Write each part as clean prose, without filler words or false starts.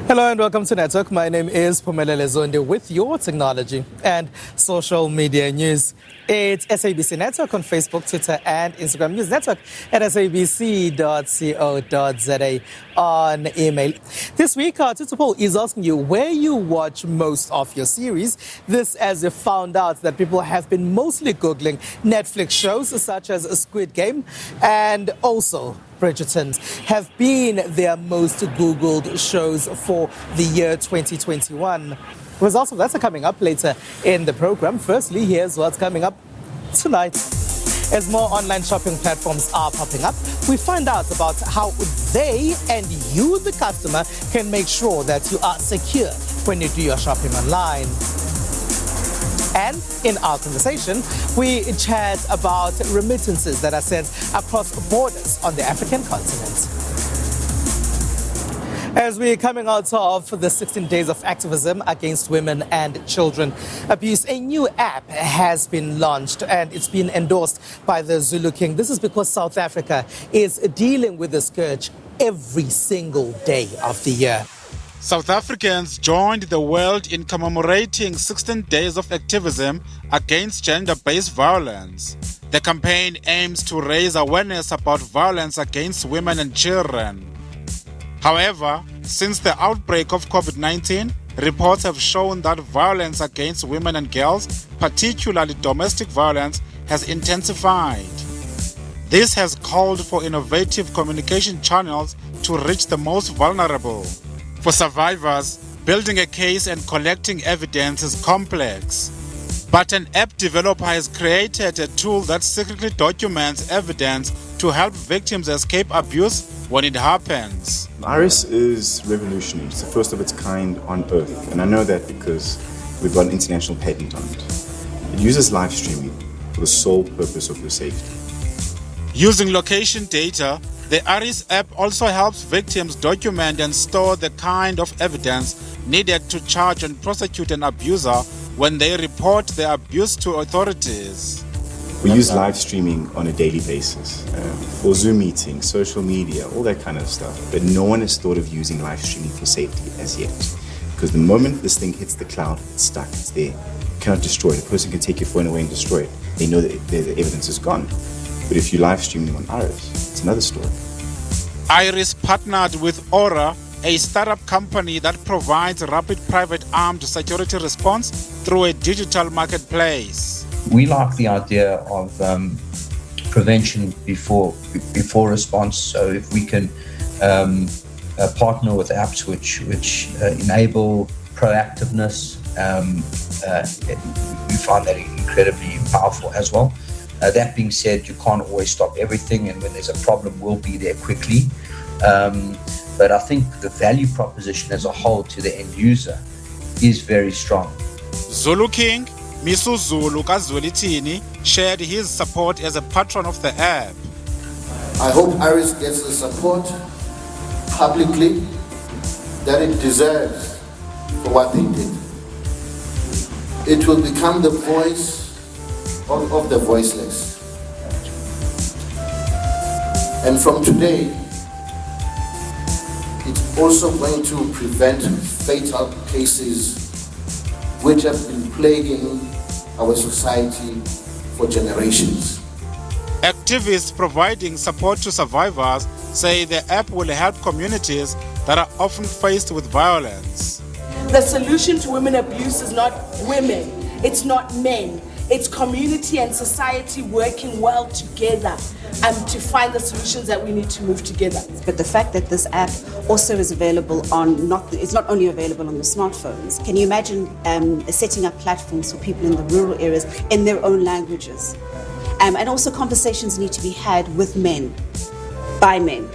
Hello and welcome to Network. My name is Phumelele Zondi with your technology and social media news. It's SABC Network on Facebook, Twitter and Instagram. News Network at sabc.co.za on email. This week, our Twitter poll is asking you where you watch most of your series. This as you found out that people have been mostly Googling Netflix shows such as Squid Game and also Bridgerton have been their most Googled shows for the year 2021. Results of that are coming up later in the program. Firstly, here's what's coming up tonight. As more online shopping platforms are popping up, we find out about how they and you, the customer, can make sure that you are secure when you do your shopping online. And in our conversation, we chat about remittances that are sent across borders on the African continent. As we're coming out of the 16 days of activism against women and children abuse, a new app has been launched and it's been endorsed by the Zulu King. This is because South Africa is dealing with the scourge every single day of the year. South Africans joined the world in commemorating 16 days of activism against gender-based violence. The campaign aims to raise awareness about violence against women and children. However, since the outbreak of COVID-19, reports have shown that violence against women and girls, particularly domestic violence, has intensified. This has called for innovative communication channels to reach the most vulnerable. For survivors, building a case and collecting evidence is complex. But an app developer has created a tool that secretly documents evidence to help victims escape abuse when it happens. Eyerus is revolutionary. It's the first of its kind on Earth. And I know that because we've got an international patent on it. It uses live streaming for the sole purpose of your safety. Using location data, the Eyerus app also helps victims document and store the kind of evidence needed to charge and prosecute an abuser when they report the abuse to authorities. We use live streaming on a daily basis for Zoom meetings, social media, all that kind of stuff. But no one has thought of using live streaming for safety as yet. Because the moment this thing hits the cloud, it's stuck, it's there. You cannot destroy it. A person can take your phone away and destroy it. They know that the evidence is gone. But if you live stream them on Eyerus, it's another story. Eyerus partnered with Aura, a startup company that provides rapid private armed security response through a digital marketplace. We like the idea of prevention before response. So if we can partner with apps which enable proactiveness, we find that incredibly powerful as well. That being said, you can't always stop everything, and when there's a problem, we'll be there quickly. But I think the value proposition as a whole to the end user is very strong. Zulu King, Misu Zulu Kazulitini, shared his support as a patron of the app. I hope Eyerus gets the support publicly that it deserves for what they did. It will become the voice of the voiceless. And from today, it's also going to prevent fatal cases which have been plaguing our society for generations. Activists providing support to survivors say the app will help communities that are often faced with violence. The solution to women abuse is not women, it's not men. It's community and society working well together to find the solutions that we need to move together. But the fact that this app also is available it's not only available on the smartphones. Can you imagine setting up platforms for people in the rural areas in their own languages? And also conversations need to be had with men, by men.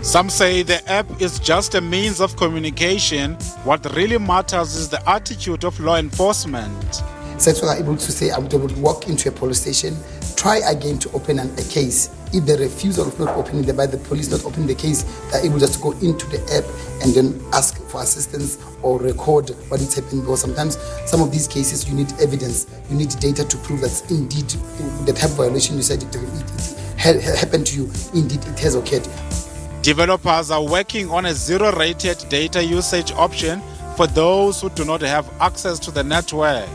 Some say the app is just a means of communication. What really matters is the attitude of law enforcement. Such are able to say, I would walk into a police station, try again to open a case. If the refusal of not opening by the police not opening the case, they're able just to go into the app and then ask for assistance or record what is happening. Because sometimes some of these cases you need evidence, you need data to prove that indeed the type of violation you said it happened to you, indeed it has occurred. Developers are working on a zero-rated data usage option for those who do not have access to the network.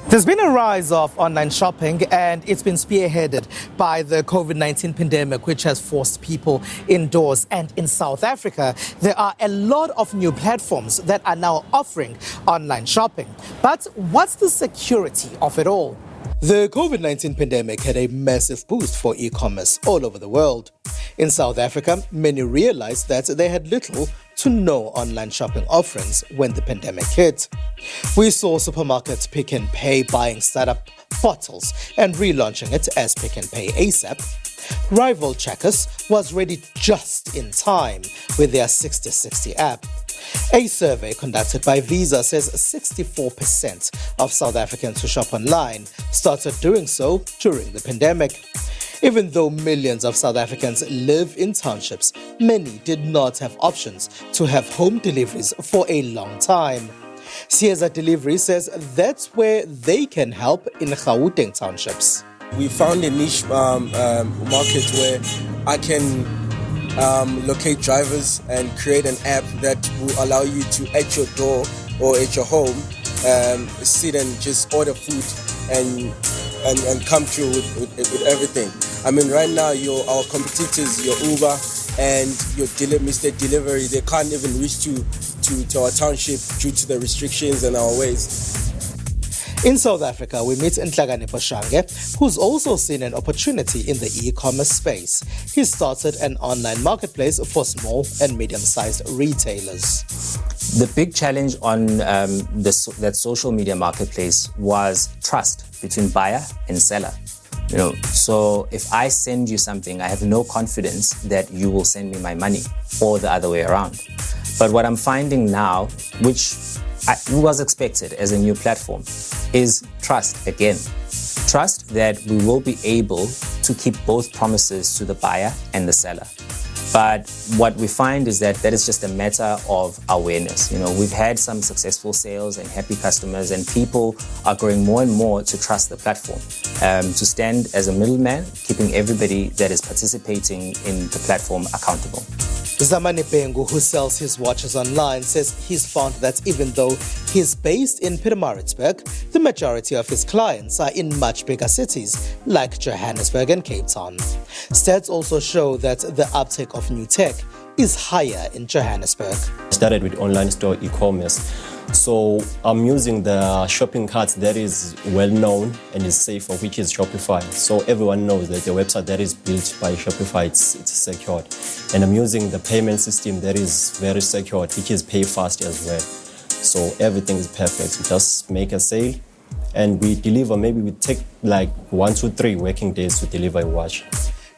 There's been a rise of online shopping, and it's been spearheaded by the COVID-19 pandemic, which has forced people indoors. And in South Africa, there are a lot of new platforms that are now offering online shopping. But what's the security of it all? The COVID-19 pandemic had a massive boost for e-commerce all over the world. In South Africa, many realized that they had little to no online shopping offerings when the pandemic hit. We saw supermarkets Pick n Pay buying startup bottles and relaunching it as Pick n Pay ASAP. Rival Checkers was ready just in time with their 60/60 app. A survey conducted by Visa says 64% of South Africans who shop online started doing so during the pandemic. Even though millions of South Africans live in townships, many did not have options to have home deliveries for a long time. Sieza Delivery says that's where they can help in Gauteng townships. We found a niche market where I can locate drivers and create an app that will allow you to, at your door or at your home, sit and just order food and come through with everything. I mean, right now, our competitors, your Uber and your Mr. Delivery, they can't even reach to our township due to the restrictions and our ways. In South Africa, we meet Nhlagane Poshange, who's also seen an opportunity in the e-commerce space. He started an online marketplace for small and medium-sized retailers. The big challenge on that social media marketplace was trust between buyer and seller. So if I send you something, I have no confidence that you will send me my money, or the other way around. But what I'm finding now, which was expected as a new platform, is trust again. Trust that we will be able to keep both promises to the buyer and the seller. But what we find is that is just a matter of awareness. We've had some successful sales and happy customers, and people are growing more and more to trust the platform, to stand as a middleman, keeping everybody that is participating in the platform accountable. Zamani Bengu, who sells his watches online, says he's found that even though he's based in Pietermaritzburg, the majority of his clients are in much bigger cities like Johannesburg and Cape Town. Stats also show that the uptake of new tech is higher in Johannesburg. I started with online store e-commerce. So I'm using the shopping carts that is well known and is safer, which is Shopify. So everyone knows that the website that is built by Shopify, it's secured. And I'm using the payment system that is very secured, which is PayFast as well. So everything is perfect. We just make a sale and we deliver. Maybe we take like 1 to 3 working days to deliver a watch.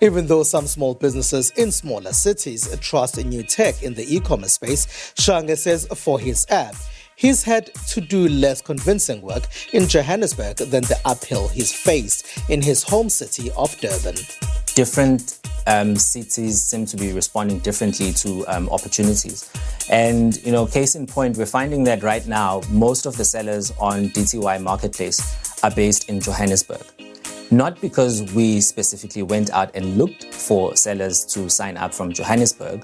Even though some small businesses in smaller cities trust in new tech in the e-commerce space, Shange says for his app, he's had to do less convincing work in Johannesburg than the uphill he's faced in his home city of Durban. Different cities seem to be responding differently to opportunities. And, case in point, we're finding that right now, most of the sellers on DTY Marketplace are based in Johannesburg. Not because we specifically went out and looked for sellers to sign up from Johannesburg,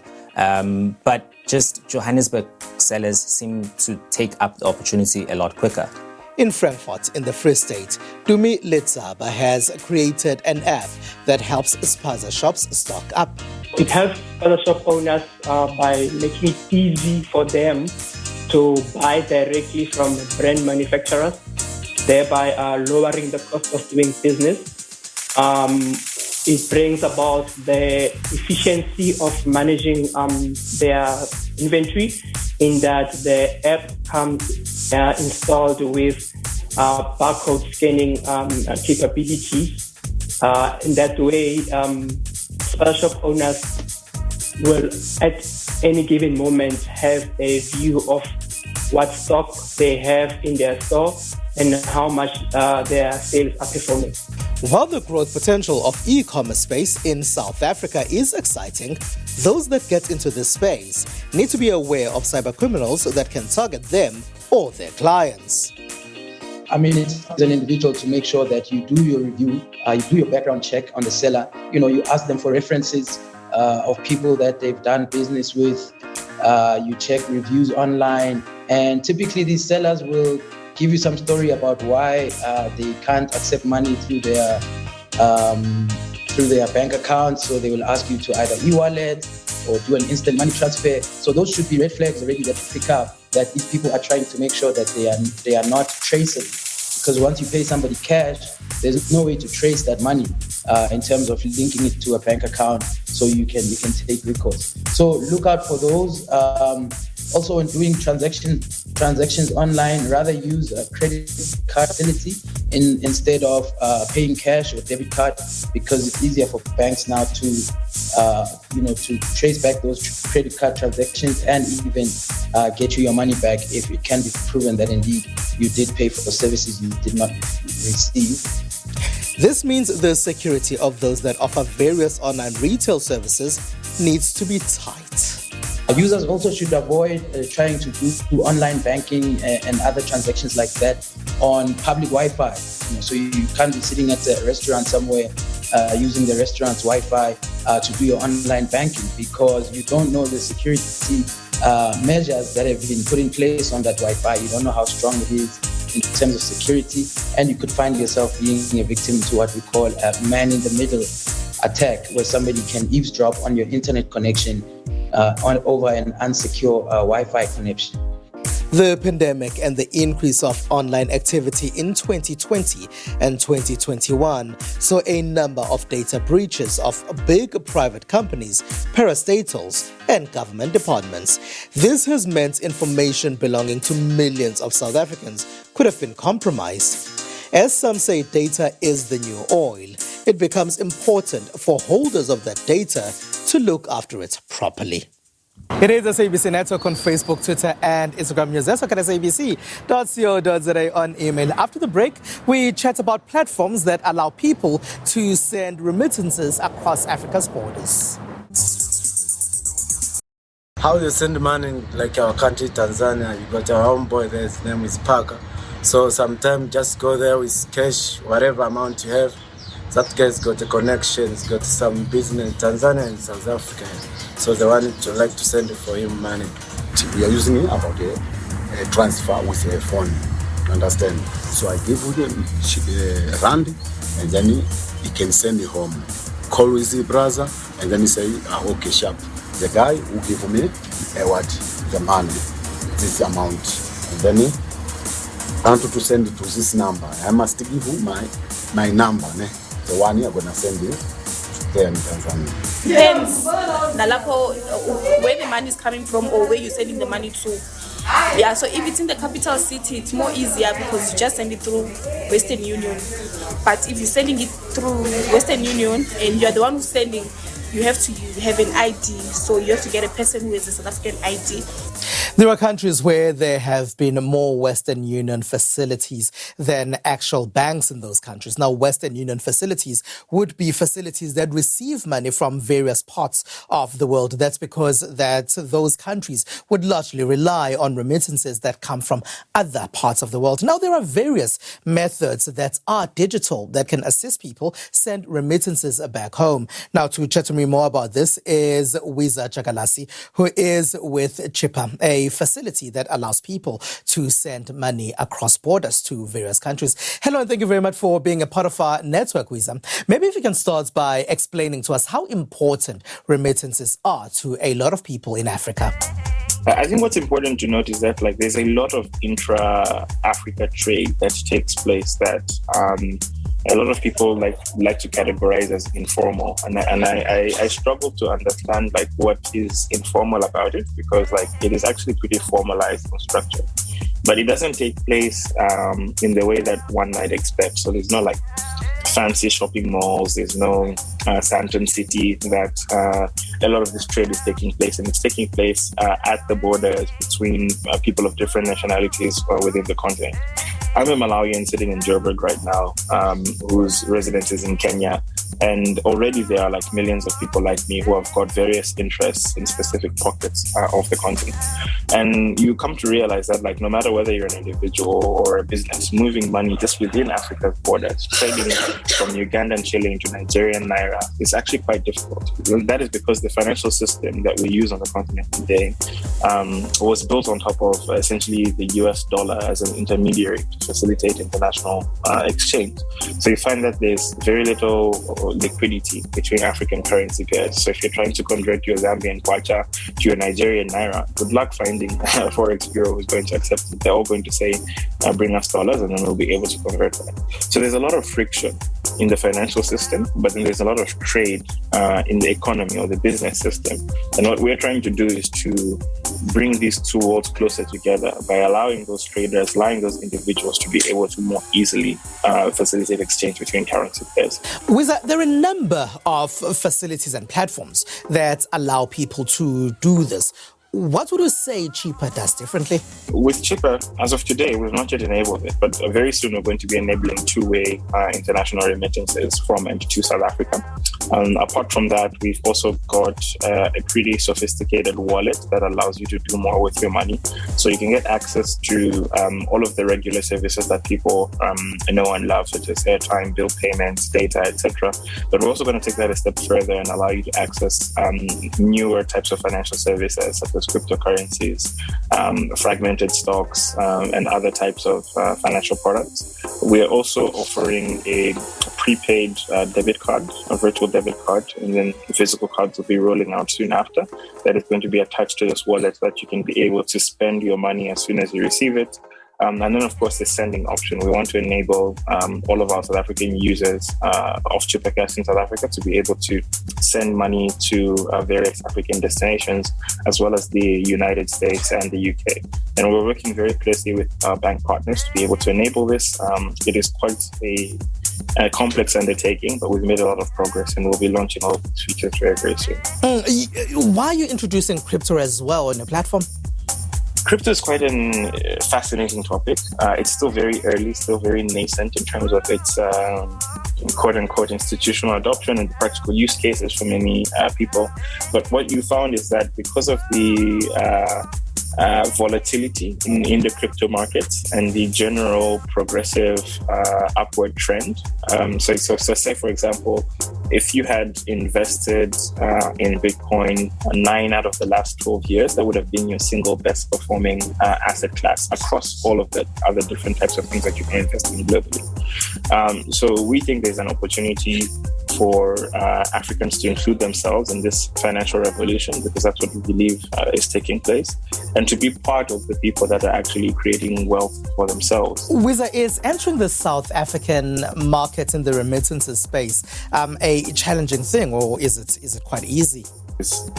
but just Johannesburg sellers seem to take up the opportunity a lot quicker. In Frankfurt, in the Free State, Dumi Letsaba has created an app that helps spaza shops stock up. It helps spaza shop owners by making it easy for them to buy directly from the brand manufacturers, thereby lowering the cost of doing business. It brings about the efficiency of managing their inventory, in that the app comes installed with barcode scanning capabilities. In that way, spaza shop owners will at any given moment have a view of what stock they have in their store and how much their sales are performing. While the growth potential of e-commerce space in South Africa is exciting, those that get into this space need to be aware of cyber criminals that can target them or their clients. I mean, it's as an individual to make sure that you do your review, you do your background check on the seller. You ask them for references, of people that they've done business with. You check reviews online, and typically these sellers will give you some story about why they can't accept money through their bank account. So they will ask you to either e-wallet or do an instant money transfer. So those should be red flags already that you pick up that these people are trying to make sure that they are not traceable. Because once you pay somebody cash, there's no way to trace that money in terms of linking it to a bank account, so you can take recourse. So look out for those. Also, when doing transactions online, rather use a credit card facility instead of paying cash or debit card, because it's easier for banks now to trace back those credit card transactions and even get you your money back if it can be proven that indeed you did pay for services you did not receive. This means the security of those that offer various online retail services needs to be tight. Users also should avoid trying to do online banking and other transactions like that on public Wi-Fi. So you can't be sitting at a restaurant somewhere using the restaurant's Wi-Fi to do your online banking, because you don't know the security measures that have been put in place on that Wi-Fi. You don't know how strong it is in terms of security, and you could find yourself being a victim to what we call a man-in-the-middle attack, where somebody can eavesdrop on your internet connection over an unsecure Wi-Fi connection. The pandemic and the increase of online activity in 2020 and 2021 saw a number of data breaches of big private companies, parastatals, and government departments. This has meant information belonging to millions of South Africans could have been compromised. As some say, data is the new oil. It becomes important for holders of that data to look after it properly. It is the SABC Network on Facebook, Twitter, and Instagram. News desk at sabc.co.za on email. After the break, we chat about platforms that allow people to send remittances across Africa's borders. How you send money, like our country, Tanzania, you got our homeboy there, his name is Parker. So sometimes just go there with cash, whatever amount you have. That guy's got a connection, he's got some business in Tanzania and South Africa. So they want to like to send for him money. We are using about a transfer with a phone, understand? So I give him a rand, and then he can send me home. Call with his brother, and then he say, okay, sharp. The guy will give me the money, this amount. And then he want to send it to this number. I must give you my number, the one I'm going to send you. Depends. Where the money is coming from or where you're sending the money to. Yeah, so if it's in the capital city, it's more easier because you just send it through Western Union. But if you're sending it through Western Union and you're the one who's sending, you have to have an ID. So you have to get a person who has a South African ID. There are countries where there have been more Western Union facilities than actual banks in those countries. Now, Western Union facilities would be facilities that receive money from various parts of the world. That's because those countries would largely rely on remittances that come from other parts of the world. Now, there are various methods that are digital that can assist people send remittances back home. Now, to chat to me more about this is Wiza Chakalasi, who is with Chipper, a facility that allows people to send money across borders to various countries. Hello, and thank you very much for being a part of our network, Wiza. Maybe if you can start by explaining to us how important remittances are to a lot of people in Africa. I think what's important to note is that there's a lot of intra-Africa trade that takes place that a lot of people like to categorize as informal, and I struggle to understand what is informal about it, because it is actually pretty formalized and structured, but it doesn't take place in the way that one might expect. So there's no fancy shopping malls, there's no Santon City that a lot of this trade is taking place, and it's taking place at the borders between people of different nationalities within the continent. I'm a Malawian sitting in Joburg right now, whose residence is in Kenya. And already there are like millions of people like me who have got various interests in specific pockets of the continent. And you come to realize that like no matter whether you're an individual or a business, moving money just within Africa's borders, trading from Ugandan shilling to Nigerian naira is actually quite difficult. That is because the financial system that we use on the continent today was built on top of essentially the US dollar as an intermediary to facilitate international exchange. So you find that there's very little liquidity between African currency pairs. So if you're trying to convert your Zambian kwacha to your Nigerian naira, good luck finding a forex bureau who's going to accept it. They're all going to say, bring us dollars, and then we'll be able to convert that. So there's a lot of friction in the financial system, but then there's a lot of trade in the economy or the business system. And what we're trying to do is to bring these two worlds closer together by allowing those traders, allowing those individuals to be able to more easily facilitate exchange between currency pairs. There are a number of facilities and platforms that allow people to do this. What would you say Chipper does differently? With Chipper, as of today, we've not yet enabled it, but very soon we're going to be enabling two-way international remittances from and to South Africa. Apart from that, we've also got a pretty sophisticated wallet that allows you to do more with your money. So you can get access to all of the regular services that people know and love, such as airtime, bill payments, data, etc. But we're also going to take that a step further and allow you to access newer types of financial services, such as cryptocurrencies, fragmented stocks, and other types of financial products. We are also offering a prepaid debit card, a virtual debit card, and then the physical cards will be rolling out soon after. That is going to be attached to this wallet so that you can be able to spend your money as soon as you receive it. And then, of course, the sending option. We want to enable all of our South African users of Chipper Cash in South Africa to be able to send money to various African destinations, as well as the United States and the UK. And we're working very closely with our bank partners to be able to enable this. It is quite a complex undertaking, but we've made a lot of progress, and we'll be launching all of these features very, very soon. Why are you introducing crypto as well on your platform? Crypto is quite a fascinating topic. It's still very early, still very nascent in terms of its quote-unquote institutional adoption and the practical use cases for many people. But what you found is that because of the volatility in the crypto markets and the general progressive upward trend. So say, for example, if you had invested in Bitcoin 9 out of the last 12 years, that would have been your single best performing asset class across all of the other different types of things that you can invest in globally. So we think there's an opportunity for Africans to include themselves in this financial revolution, because that's what we believe is taking place, and to be part of the people that are actually creating wealth for themselves. Wiza, is entering the South African market in the remittances space a challenging thing, or is it quite easy?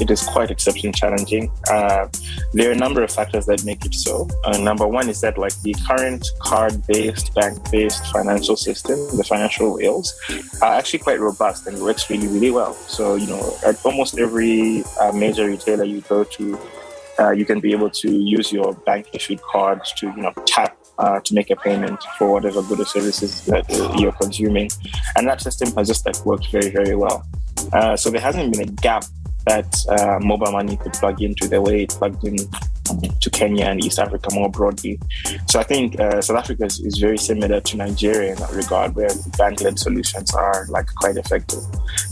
It is quite exceptionally challenging. There are a number of factors that make it so. Number one is that like the current card-based, bank-based financial system, the financial rails, are actually quite robust and works really, really well. So, at almost every major retailer you go to, you can be able to use your bank-issued cards to, tap to make a payment for whatever good or services that you're consuming. And that system has just worked very, very well. So there hasn't been a gap that mobile money could plug into the way it plugged in to Kenya and East Africa more broadly. So I think South Africa is very similar to Nigeria in that regard, where bank-led solutions are quite effective.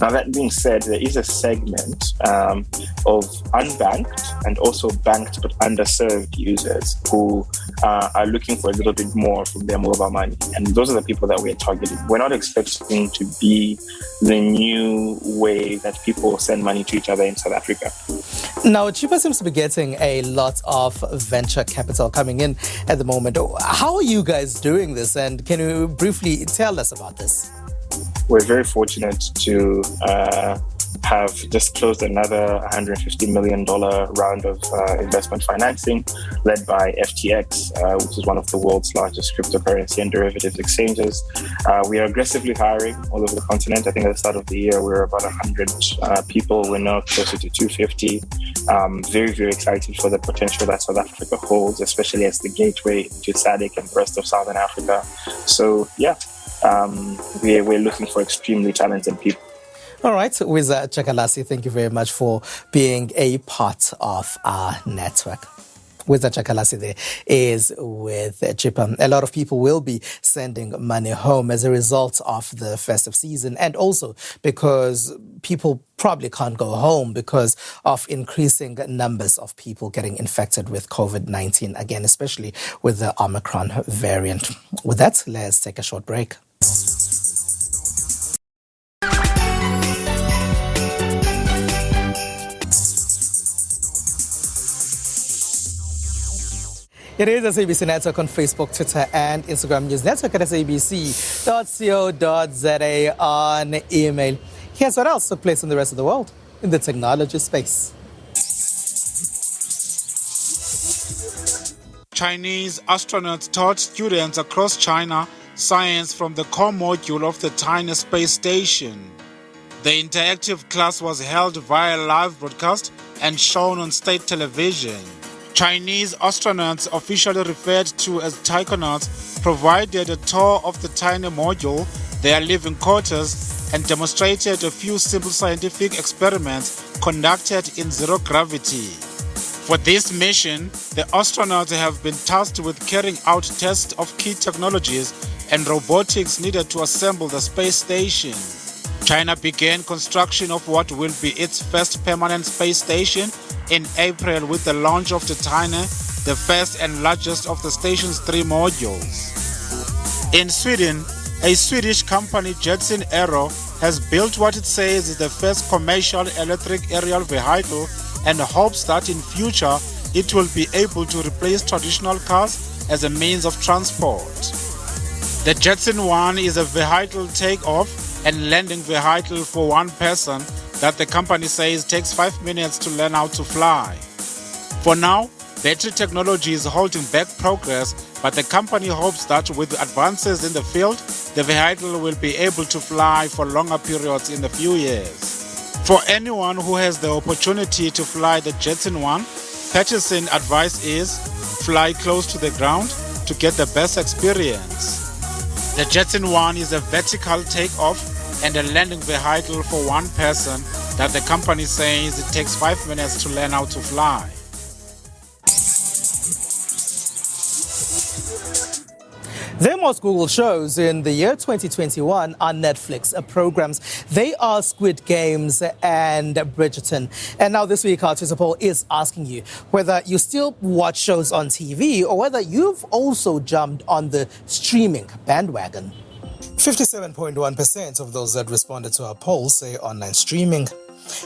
Now, that being said, there is a segment of unbanked and also banked but underserved users who are looking for a little bit more from their mobile money. And those are the people that we're targeting. We're not expecting to be the new way that people send money to each other in South Africa. Now, Chipper seems to be getting a lot of venture capital coming in at the moment. How are you guys doing this? And can you briefly tell us about this? We're very fortunate to have just closed another $150 million round of investment financing led by FTX, which is one of the world's largest cryptocurrency and derivatives exchanges. We are aggressively hiring all over the continent. I think at the start of the year, we were about 100 people. We're now closer to 250. Very, very excited for the potential that South Africa holds, especially as the gateway to SADC and the rest of Southern Africa. So, yeah, we're looking for extremely talented people. All right, Wiza Chakalasi, thank you very much for being a part of our network. Wiza Chakalasi there is with Chippa. A lot of people will be sending money home as a result of the festive season, and also because people probably can't go home because of increasing numbers of people getting infected with COVID-19, again, especially with the Omicron variant. With that, let's take a short break. It is SABC Network on Facebook, Twitter, and Instagram. News Network at sabc.co.za on email. Here's what else took place in the rest of the world in the technology space. Chinese astronauts taught students across China science from the core module of the tiny space station. The interactive class was held via live broadcast and shown on state television. Chinese astronauts, officially referred to as taikonauts, provided a tour of the tiny module, their living quarters, and demonstrated a few simple scientific experiments conducted in zero gravity. For this mission, the astronauts have been tasked with carrying out tests of key technologies and robotics needed to assemble the space station. China began construction of what will be its first permanent space station in April with the launch of the Tiny, the first and largest of the station's 3 modules. In Sweden, a Swedish company, Jetson Aero, has built what it says is the first commercial electric aerial vehicle and hopes that in future it will be able to replace traditional cars as a means of transport. The Jetson 1 is a vehicle take-off and landing vehicle for one person that the company says takes 5 minutes to learn how to fly. For now, battery technology is holding back progress, but the company hopes that with advances in the field, the vehicle will be able to fly for longer periods in a few years. For anyone who has the opportunity to fly the Jetson 1, Patterson's advice is fly close to the ground to get the best experience. The Jetson 1 is a vertical takeoff and a landing vehicle for one person that the company says it takes 5 minutes to learn how to fly. The most Google shows in the year 2021 are Netflix programs. They are Squid Games and Bridgerton. And now this week, our Twitter poll is asking you whether you still watch shows on TV or whether you've also jumped on the streaming bandwagon. 57.1% of those that responded to our poll say online streaming.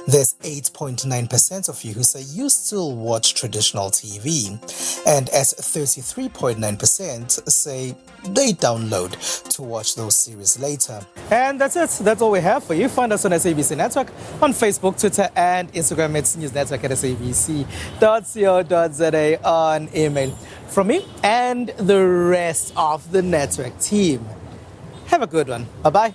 There's 8.9% of you who say you still watch traditional TV, and as 33.9% say they download to watch those series later. And that's it. That's all we have for you. Find us on SABC Network on Facebook, Twitter, and Instagram. It's News Network at sabc.co.za on email. From me and the rest of the network team, have a good one. Bye-bye.